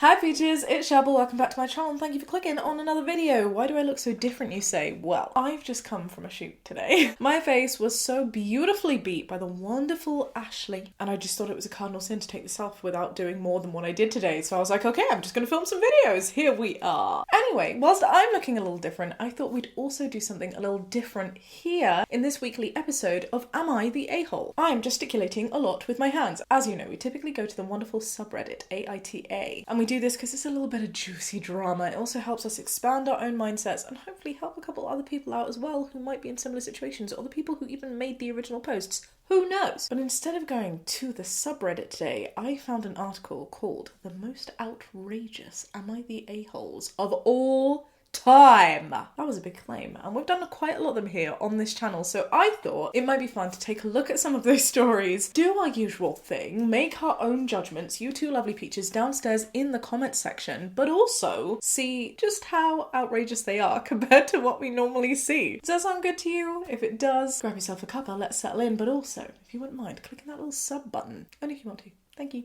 Hi peaches, it's Shaaba, welcome back to my channel and thank you for clicking on another video. Why do I look so different, you say? Well, I've just come from a shoot today. My face was so beautifully beat by the wonderful Ashley and I just thought it was a cardinal sin to take this off without doing more than what I did today. So I was like, okay, I'm just gonna film some videos. Here we are. Anyway, whilst I'm looking a little different, I thought we'd also do something a little different here in this weekly episode of Am I the A-hole? I'm gesticulating a lot with my hands. As you know, we typically go to the wonderful subreddit, AITA, and we do this because it's a little bit of juicy drama. It also helps us expand our own mindsets and hopefully help a couple other people out as well who might be in similar situations, or the people who even made the original posts. Who knows? But instead of going to the subreddit today, I found an article called The Most Outrageous Am I the A-holes of All Time. That was a big claim, and we've done quite a lot of them here on this channel, so I thought it might be fun to take a look at some of those stories, do our usual thing, make our own judgments, you two lovely peaches downstairs in the comments section, but also see just how outrageous they are compared to what we normally see. Does that sound good to you? If it does, grab yourself a cuppa, let's settle in, but also, if you wouldn't mind, clicking that little sub button, only if you want to. Thank you.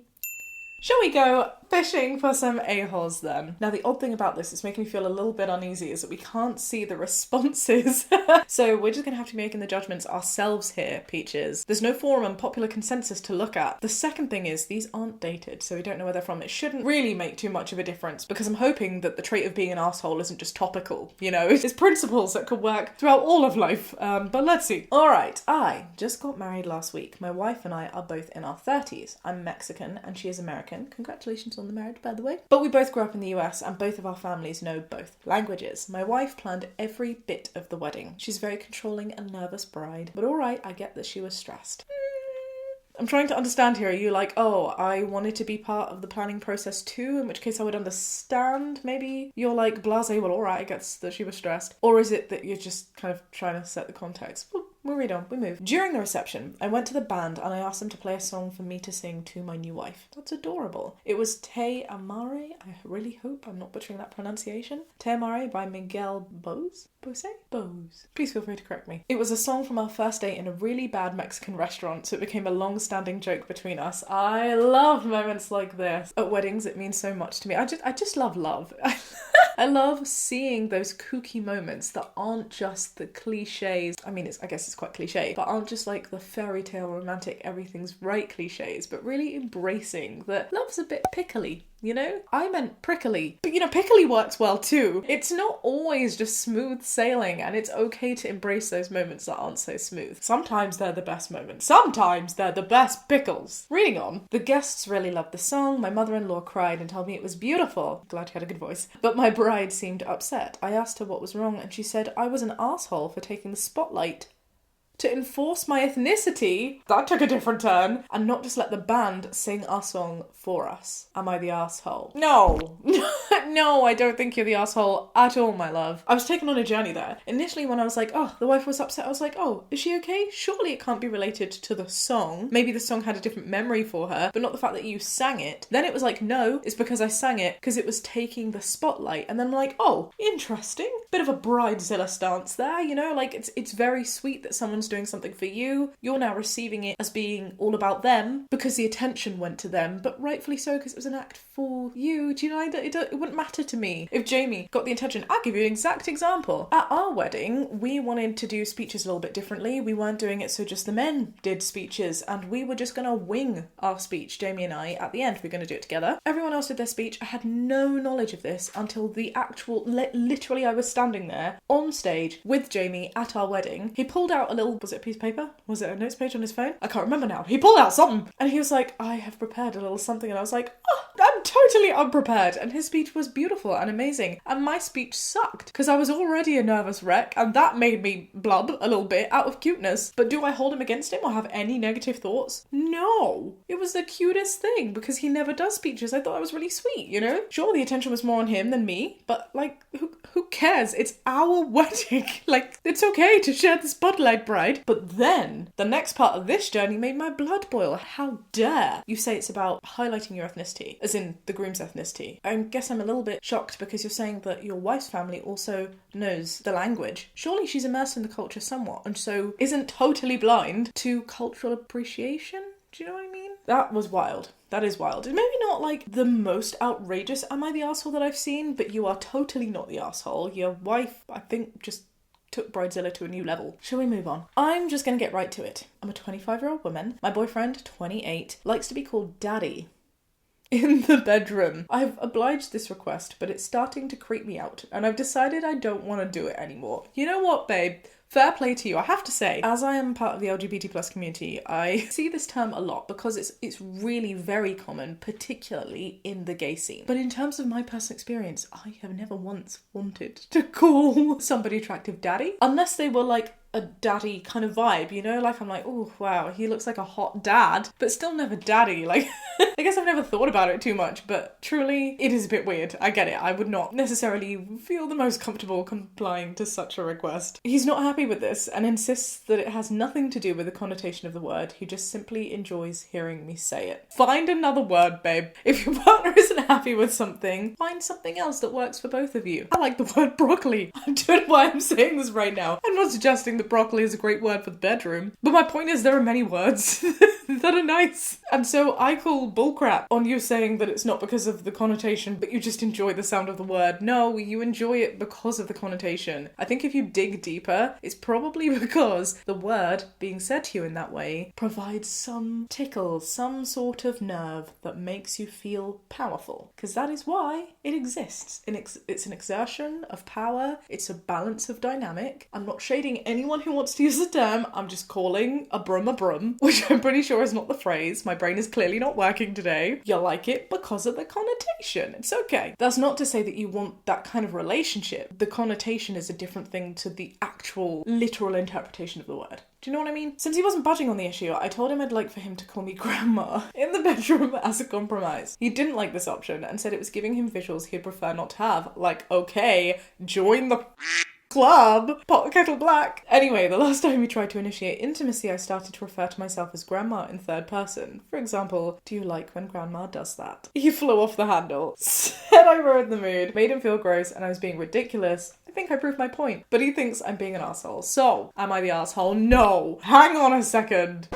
Shall we go fishing for some a-holes then? Now the odd thing about this is making me feel a little bit uneasy is that we can't see the responses. So we're just gonna have to be making the judgments ourselves here, peaches. There's no forum and popular consensus to look at. The second thing is these aren't dated, so we don't know where they're from. It shouldn't really make too much of a difference because I'm hoping that the trait of being an asshole isn't just topical, you know? It's principles that could work throughout all of life, but let's see. All right, I just got married last week. My wife and I are both in our 30s. I'm Mexican and she is American. Congratulations on the marriage, by the way. But we both grew up in the US and both of our families know both languages. My wife planned every bit of the wedding. She's a very controlling and nervous bride. But alright, I get that she was stressed. I'm trying to understand here. Are you like, oh, I wanted to be part of the planning process too, in which case I would understand? Maybe you're like blasé, well, alright, I guess that she was stressed. Or is it that you're just kind of trying to set the context? We'll read on, we move. During the reception, I went to the band and I asked them to play a song for me to sing to my new wife. That's adorable. It was Te Amare, I really hope I'm not butchering that pronunciation. Te Amare by Miguel Bose? Bose. Please feel free to correct me. It was a song from our first date in a really bad Mexican restaurant, so it became a long-standing joke between us. I love moments like this. At weddings, it means so much to me. I just love love. I love seeing those kooky moments that aren't just the cliches. I mean, I guess it's quite cliche, but aren't just like the fairy tale romantic everything's right cliches, but really embracing that love's a bit pickly. You know? I meant prickly. But you know, pickly works well too. It's not always just smooth sailing, and it's okay to embrace those moments that aren't so smooth. Sometimes they're the best moments. Sometimes they're the best pickles. Reading on. The guests really loved the song. My mother-in-law cried and told me it was beautiful. Glad she had a good voice. But my bride seemed upset. I asked her what was wrong, and she said I was an asshole for taking the spotlight to enforce my ethnicity. That took a different turn. And not just let the band sing our song for us. Am I the asshole? No. No, I don't think you're the asshole at all, my love. I was taken on a journey there. Initially when I was like, oh, the wife was upset, I was like, oh, is she okay? Surely it can't be related to the song. Maybe the song had a different memory for her, but not the fact that you sang it. Then it was like, no, it's because I sang it because it was taking the spotlight. And then I'm like, oh, interesting. Bit of a bridezilla stance there, you know? Like, it's very sweet that someone's doing something for you. You're now receiving it as being all about them because the attention went to them, but rightfully so because it was an act for you. Do you know, it wouldn't matter to me if Jamie got the attention. I'll give you an exact example. At our wedding, we wanted to do speeches a little bit differently. We weren't doing it so just the men did speeches, and we were just gonna wing our speech, Jamie and I, at the end. We're gonna do it together. Everyone else did their speech. I had no knowledge of this until the actual, literally I was standing there on stage with Jamie at our wedding. He pulled out a little, was it a piece of paper? Was it a notes page on his phone? I can't remember now. He pulled out something and he was like, I have prepared a little something, and I was like, oh, I'm totally unprepared. And his speech was beautiful and amazing, and my speech sucked because I was already a nervous wreck, and that made me blub a little bit out of cuteness. But do I hold him against him or have any negative thoughts? No. It was the cutest thing because he never does speeches. I thought that was really sweet, you know? Sure, the attention was more on him than me, but like, who cares? It's our wedding. Like, it's okay to share the spotlight, bride. But then the next part of this journey made my blood boil. How dare you say it's about highlighting your ethnicity, as in the groom's ethnicity. I guess I'm a little bit shocked because you're saying that your wife's family also knows the language. Surely she's immersed in the culture somewhat, and so isn't totally blind to cultural appreciation? Do you know what I mean? That was wild. That is wild. Maybe not like the most outrageous am I the arsehole that I've seen, but you are totally not the arsehole. Your wife, I think, just took Bridezilla to a new level. Shall we move on? I'm just gonna get right to it. I'm a 25-year-old woman. My boyfriend, 28, likes to be called daddy in the bedroom. I've obliged this request, but it's starting to creep me out, and I've decided I don't want to do it anymore. You know what, babe? Fair play to you. I have to say, as I am part of the LGBT plus community, I see this term a lot because it's really very common, particularly in the gay scene. But in terms of my personal experience, I have never once wanted to call somebody attractive daddy, unless they were like a daddy kind of vibe, you know? Like, I'm like, oh, wow, he looks like a hot dad, but still never daddy. Like, I guess I've never thought about it too much, but truly, it is a bit weird. I get it. I would not necessarily feel the most comfortable complying to such a request. He's not happy with this and insists that it has nothing to do with the connotation of the word. He just simply enjoys hearing me say it. Find another word, babe. If your partner isn't happy with something, find something else that works for both of you. I like the word broccoli. I don't know why I'm saying this right now. I'm not suggesting that broccoli is a great word for the bedroom, but my point is there are many words that are nice. And so I call bullcrap on you saying that it's not because of the connotation, but you just enjoy the sound of the word. No, you enjoy it because of the connotation. I think if you dig deeper, it's probably because the word being said to you in that way provides some tickle, some sort of nerve that makes you feel powerful. Because that is why it exists. It's an exertion of power. It's a balance of dynamic. I'm not shading anyone who wants to use the term. I'm just calling a brum, which I'm pretty sure is not the phrase. My brain is clearly not working today. You like it because of the connotation. It's okay. That's not to say that you want that kind of relationship. The connotation is a different thing to the actual literal interpretation of the word. Do you know what I mean? Since he wasn't budging on the issue, I told him I'd like for him to call me grandma in the bedroom as a compromise. He didn't like this option and said it was giving him visuals he'd prefer not to have. Like, okay, join the club, pot kettle black. Anyway, the last time we tried to initiate intimacy, I started to refer to myself as grandma in third person. For example, do you like when grandma does that? He flew off the handle, said I ruined the mood, made him feel gross, and I was being ridiculous. I think I proved my point, but he thinks I'm being an asshole. So, am I the asshole? No! Hang on a second.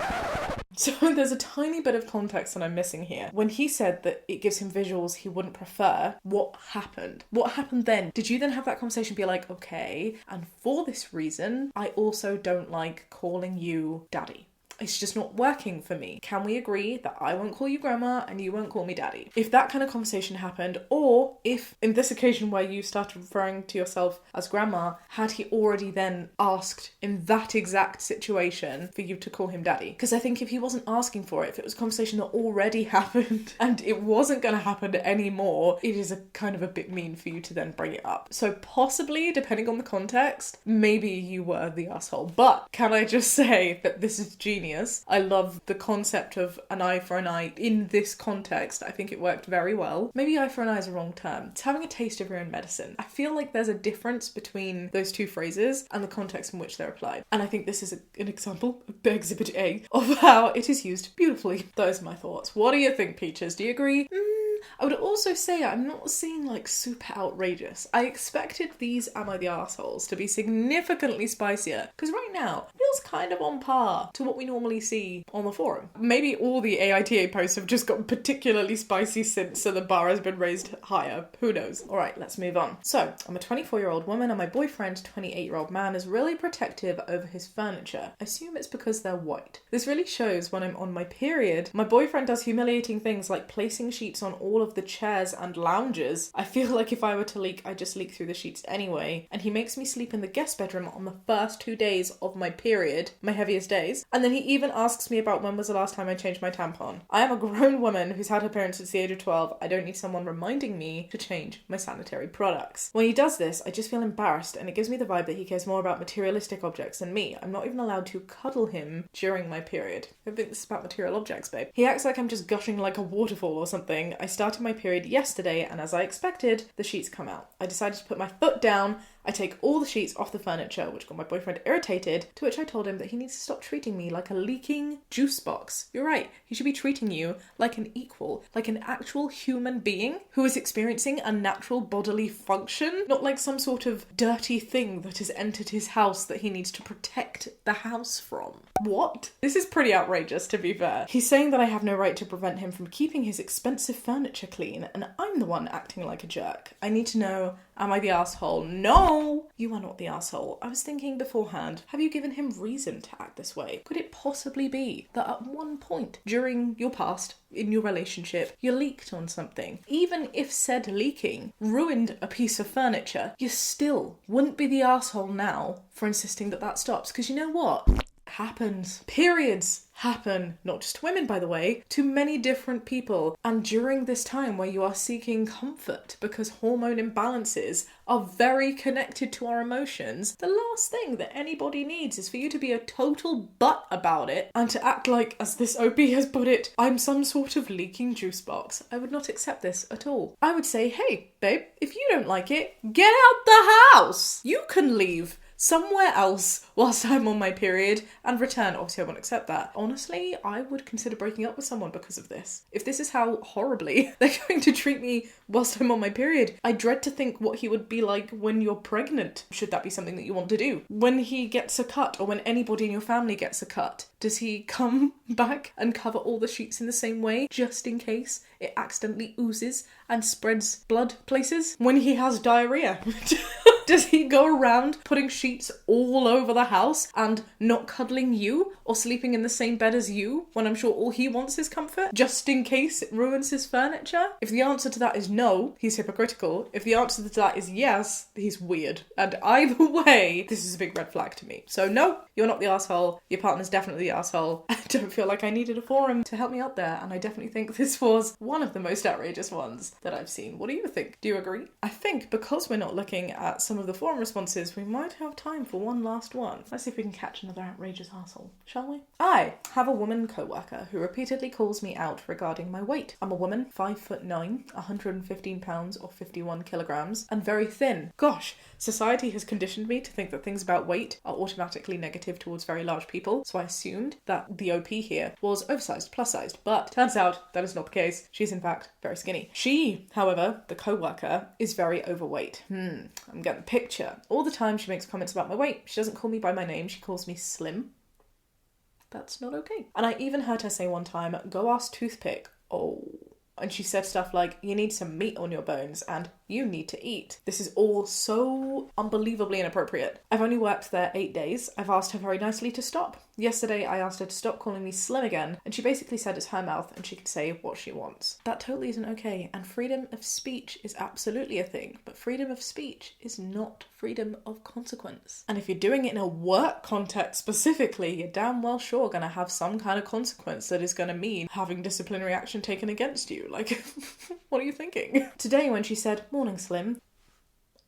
So there's a tiny bit of context that I'm missing here. When he said that it gives him visuals he wouldn't prefer, what happened? What happened then? Did you then have that conversation be like, okay, and for this reason, I also don't like calling you daddy. It's just not working for me. Can we agree that I won't call you grandma and you won't call me daddy? If that kind of conversation happened, or if in this occasion where you started referring to yourself as grandma, had he already then asked in that exact situation for you to call him daddy? Because I think if he wasn't asking for it, if it was a conversation that already happened and it wasn't going to happen anymore, it is a kind of a bit mean for you to then bring it up. So possibly, depending on the context, maybe you were the asshole. But can I just say that this is genius? I love the concept of an eye for an eye in this context. I think it worked very well. Maybe eye for an eye is a wrong term. It's having a taste of your own medicine. I feel like there's a difference between those two phrases and the context in which they're applied. And I think this is an example, Exhibit A, of how it is used beautifully. Those are my thoughts. What do you think, Peaches? Do you agree? I would also say I'm not seeing like super outrageous. I expected these Am I the Arseholes to be significantly spicier, because right now it feels kind of on par to what we normally see on the forum. Maybe all the AITA posts have just gotten particularly spicy since, so the bar has been raised higher. Who knows? Alright, let's move on. So, I'm a 24-year-old woman and my boyfriend, 28-year-old man, is really protective over his furniture. I assume it's because they're white. This really shows when I'm on my period. My boyfriend does humiliating things like placing sheets on all of the chairs and lounges. I feel like if I were to leak, I'd just leak through the sheets anyway. And he makes me sleep in the guest bedroom on the first 2 days of my period, my heaviest days. And then he even asks me about when was the last time I changed my tampon. I am a grown woman who's had her period since the age of 12. I don't need someone reminding me to change my sanitary products. When he does this, I just feel embarrassed, and it gives me the vibe that he cares more about materialistic objects than me. I'm not even allowed to cuddle him during my period. I think this is about material objects, babe. He acts like I'm just gushing like a waterfall or something. I started my period yesterday, and as I expected, the sheets come out. I decided to put my foot down I take all the sheets off the furniture, which got my boyfriend irritated, to which I told him that he needs to stop treating me like a leaking juice box. You're right, he should be treating you like an equal, like an actual human being who is experiencing a natural bodily function, not like some sort of dirty thing that has entered his house that he needs to protect the house from. What? This is pretty outrageous, to be fair. He's saying that I have no right to prevent him from keeping his expensive furniture clean, and I'm the one acting like a jerk. I need to know, am I the asshole? No! You are not the asshole. I was thinking beforehand, have you given him reason to act this way? Could it possibly be that at one point during your past, in your relationship, you leaked on something? Even if said leaking ruined a piece of furniture, you still wouldn't be the asshole now for insisting that that stops. Because you know what? Happens. Periods happen, not just to women, by the way, to many different people. And during this time where you are seeking comfort because hormone imbalances are very connected to our emotions, the last thing that anybody needs is for you to be a total butt about it and to act like, as this OP has put it, I'm some sort of leaking juice box. I would not accept this at all. I would say, hey, babe, if you don't like it, get out the house. You can leave somewhere else whilst I'm on my period and return. Obviously I won't accept that. Honestly, I would consider breaking up with someone because of this. If this is how horribly they're going to treat me whilst I'm on my period, I dread to think what he would be like when you're pregnant, should that be something that you want to do. When he gets a cut, or when anybody in your family gets a cut, does he come back and cover all the sheets in the same way, just in case it accidentally oozes and spreads blood places? When he has diarrhea, does he go around putting sheets all over the house and not cuddling you or sleeping in the same bed as you when I'm sure all he wants is comfort, just in case it ruins his furniture? If the answer to that is no, he's hypocritical. If the answer to that is yes, he's weird. And either way, this is a big red flag to me. So no, you're not the asshole. Your partner's definitely the asshole. I don't feel like I needed a forum to help me out there, and I definitely think this was one of the most outrageous ones that I've seen. What do you think? Do you agree? I think because we're not looking at some of the forum responses, we might have time for one last one. Let's see if we can catch another outrageous asshole, shall we? I have a woman co-worker who repeatedly calls me out regarding my weight. I'm a woman, 5'9", 115 pounds or 51 kilograms, and very thin. Gosh, society has conditioned me to think that things about weight are automatically negative towards very large people, so I assumed that the OP here was oversized, plus-sized, but turns out that is not the case. She's in fact very skinny. She, however, the co-worker, is very overweight. I'm getting the picture. All the time she makes comments about my weight. She doesn't call me by my name, she calls me Slim. That's not okay. And I even heard her say one time, go ask Toothpick. Oh. And she said stuff like, you need some meat on your bones and you need to eat. This is all so unbelievably inappropriate. I've only worked there 8 days. I've asked her very nicely to stop. Yesterday I asked her to stop calling me Slim again, and she basically said it's her mouth and she can say what she wants. That totally isn't okay, and freedom of speech is absolutely a thing, but freedom of speech is not freedom of consequence. And if you're doing it in a work context specifically, you're damn well sure gonna have some kind of consequence that is gonna mean having disciplinary action taken against you. Like, what are you thinking? Today when she said, morning Slim,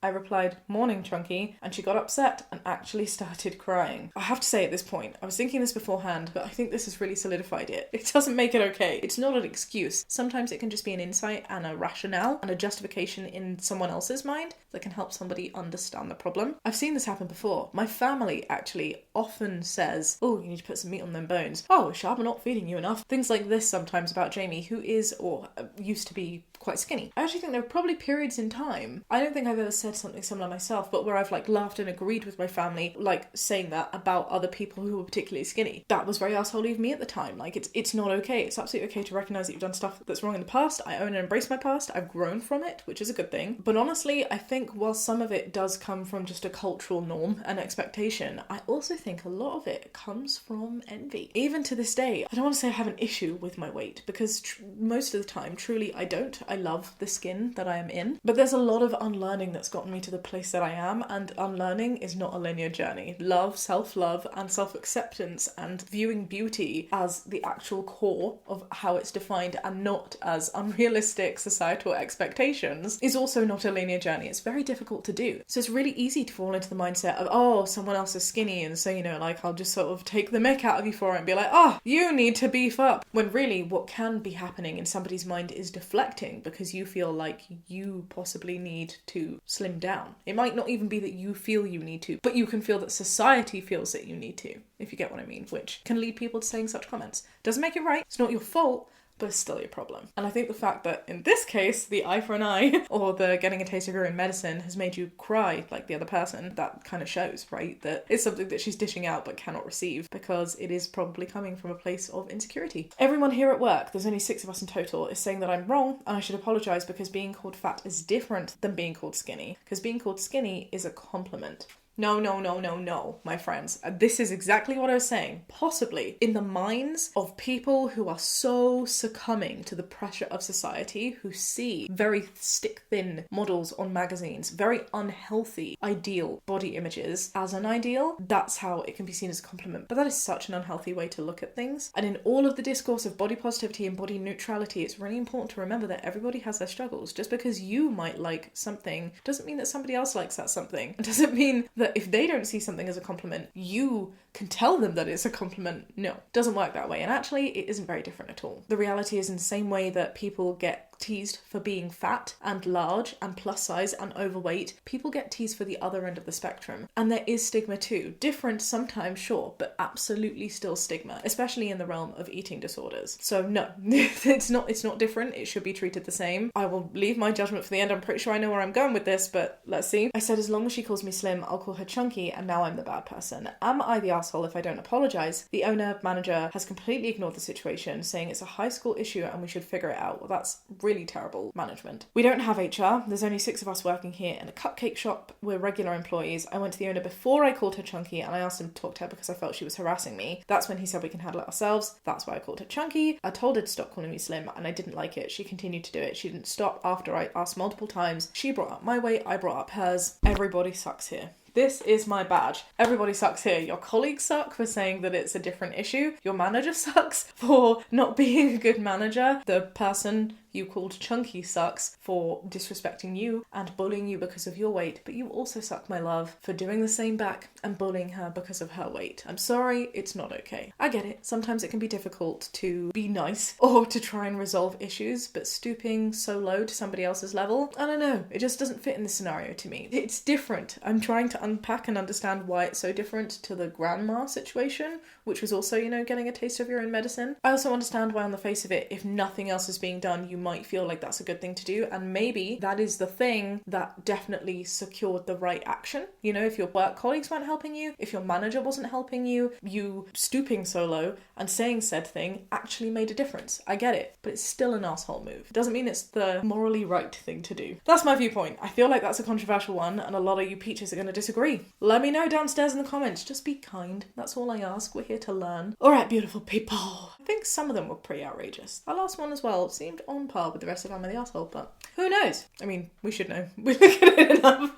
I replied, morning Chunky, and she got upset and actually started crying. I have to say at this point, I was thinking this beforehand, but I think this has really solidified it. It doesn't make it okay. It's not an excuse. Sometimes it can just be an insight and a rationale and a justification in someone else's mind that can help somebody understand the problem. I've seen this happen before. My family actually often says, oh, you need to put some meat on them bones. Oh, is Shaaba not feeding you enough? Things like this sometimes about Jamie, who is, or used to be, quite skinny. I actually think there are probably periods in time, I don't think I've ever said something similar myself, but where I've like laughed and agreed with my family, like saying that about other people who were particularly skinny. That was very asshole of me at the time. Like, it's not okay. It's absolutely okay to recognise that you've done stuff that's wrong in the past. I own and embrace my past. I've grown from it, which is a good thing. But honestly, I think while some of it does come from just a cultural norm and expectation, I also think a lot of it comes from envy. Even to this day, I don't want to say I have an issue with my weight, because most of the time, truly, I don't. I love the skin that I am in, but there's a lot of unlearning that's gotten me to the place that I am, and unlearning is not a linear journey. Love, self-love, and self-acceptance, and viewing beauty as the actual core of how it's defined and not as unrealistic societal expectations is also not a linear journey. It's very difficult to do. So it's really easy to fall into the mindset of, oh, someone else is skinny, and so, you know, like, I'll just sort of take the mick out of you for it and be like, oh, you need to beef up. When really what can be happening in somebody's mind is deflecting dieting because you feel like you possibly need to slim down. It might not even be that you feel you need to, but you can feel that society feels that you need to, if you get what I mean, which can lead people to saying such comments. Doesn't make it right, it's not your fault, but it's still your problem. And I think the fact that in this case, the eye for an eye or the getting a taste of your own medicine has made you cry like the other person, that kind of shows, right? That it's something that she's dishing out but cannot receive because it is probably coming from a place of insecurity. Everyone here at work, there's only 6 of us in total, is saying that I'm wrong and I should apologise because being called fat is different than being called skinny. Because being called skinny is a compliment. No, my friends. This is exactly what I was saying. Possibly in the minds of people who are so succumbing to the pressure of society, who see very stick-thin models on magazines, very unhealthy ideal body images as an ideal, that's how it can be seen as a compliment. But that is such an unhealthy way to look at things. And in all of the discourse of body positivity and body neutrality, it's really important to remember that everybody has their struggles. Just because you might like something doesn't mean that somebody else likes that something. It doesn't mean that if they don't see something as a compliment, you can tell them that it's a compliment. No, it doesn't work that way. And actually, it isn't very different at all. The reality is in the same way that people get teased for being fat and large and plus size and overweight, people get teased for the other end of the spectrum. And there is stigma too. Different sometimes, sure, but absolutely still stigma, especially in the realm of eating disorders. So no, it's not different. It should be treated the same. I will leave my judgment for the end. I'm pretty sure I know where I'm going with this, but let's see. I said as long as she calls me slim, I'll call her chunky, and now I'm the bad person. Am I the asshole if I don't apologise? The manager has completely ignored the situation, saying it's a high school issue and we should figure it out. Well, that's really terrible management. We don't have HR. There's only 6 of us working here in a cupcake shop. We're regular employees. I went to the owner before I called her chunky and I asked him to talk to her because I felt she was harassing me. That's when he said we can handle it ourselves. That's why I called her chunky. I told her to stop calling me slim and I didn't like it. She continued to do it. She didn't stop after I asked multiple times. She brought up my weight. I brought up hers. Everybody sucks here. This is my badge. Everybody sucks here. Your colleagues suck for saying that it's a different issue. Your manager sucks for not being a good manager. The person you called chunky sucks for disrespecting you and bullying you because of your weight. But you also suck, my love, for doing the same back and bullying her because of her weight. I'm sorry, it's not okay. I get it. Sometimes it can be difficult to be nice or to try and resolve issues, but stooping so low to somebody else's level, I don't know. It just doesn't fit in this scenario to me. It's different. I'm trying to unpack and understand why it's so different to the grandma situation, which was also, getting a taste of your own medicine. I also understand why on the face of it, if nothing else is being done, you might feel like that's a good thing to do. And maybe that is the thing that definitely secured the right action. If your work colleagues weren't helping you, if your manager wasn't helping you, you stooping so low and saying said thing actually made a difference. I get it, but it's still an asshole move. It doesn't mean it's the morally right thing to do. That's my viewpoint. I feel like that's a controversial one and a lot of you peaches are going to disagree. Let me know downstairs in the comments. Just be kind. That's all I ask. We're here to learn. Alright, beautiful people. I think some of them were pretty outrageous. That last one as well seemed on par with the rest of Am I the Arsehole, but who knows? I mean, we should know. We look at it enough.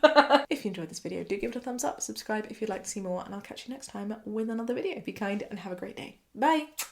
If you enjoyed this video, do give it a thumbs up, subscribe if you'd like to see more, and I'll catch you next time with another video. Be kind and have a great day. Bye!